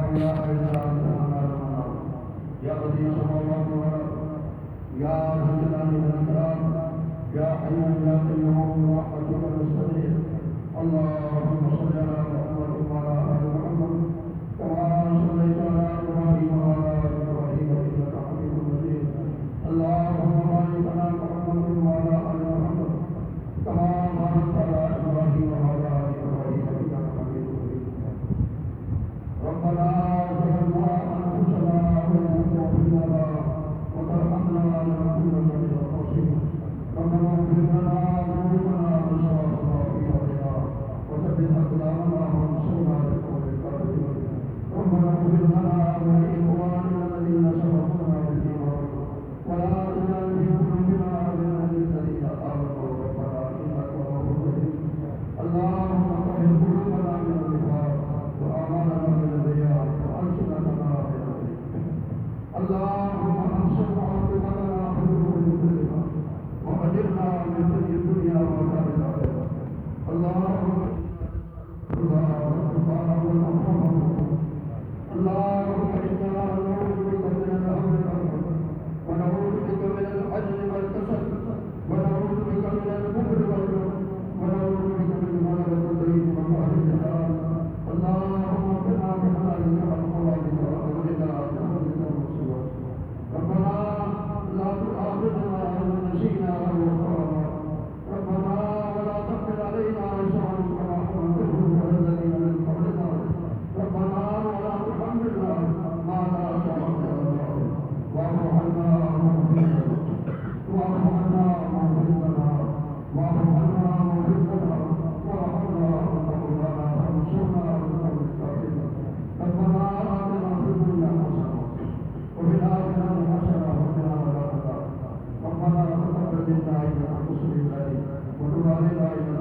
إله إلا أنت سبحانك يا قدير السماوات والأرض يا ذا الجلال والإكرام يا حي يا قيوم برحمتك نستغيث اللهم صل على محمد وعلى آل محمد كما صليت على إبراهيم وعلى آل إبراهيم إنك حميد مجيد اللهم بارك على محمد وعلى آل محمد كما باركت على إبراهيم وعلى آل إبراهيم إنك حميد مجيد ربنا ظلمنا أنفسنا وإن لم تغفر لنا وترحمنا لنكونن من الخاسرين ربنا اغفر لنا ذنوبنا وإسرافنا في أمرنا وثبت أقدامنا وانصرنا على القوم الكافرين ربنا اغفر لنا ولإخواننا الذين سبقونا بالإيمان ولا تجعل في قلوبنا غلا للذين آمنوا ربنا إنك رؤوف رحيم اللهم طهر قلوبنا من النفاق وأعمالنا من الرياء وألسنتنا من الذكر اللهم انصر عاقبتنا في الأمور كلها وأجرنا من خزي الدنيا وعذاب الآخرة اللهم اللهم إنا نعوذ بك من الأمر والأمر ونعوذ بك من العجز والكسل ونعوذ بك من الكفر والجبن ونعوذ بك من غلبة الدين وقهر الرجال اللهم اغفرنا بحلالك عن حرامك وأغننا بفضلك ومن ربنا لا تؤاخذنا إن نسينا أو أخطأنا ربنا ولا تحمل علينا إصرا كما حملته على الذين من قبلنا ربنا ولا تحملنا ما لا طاقة لنا واعف عنا واغفر لنا واعف عنا واغفر لنا واعف عنا واغفر لنا وارحمنا وانت مولانا فانصرنا على القوم الكافرين ربنا آتنا في الدنيا حسنة وفي الآخرة حسنة وقنا عذاب النار ربنا تقبل منا إنك أنت السميع العليم وتب علينا إنك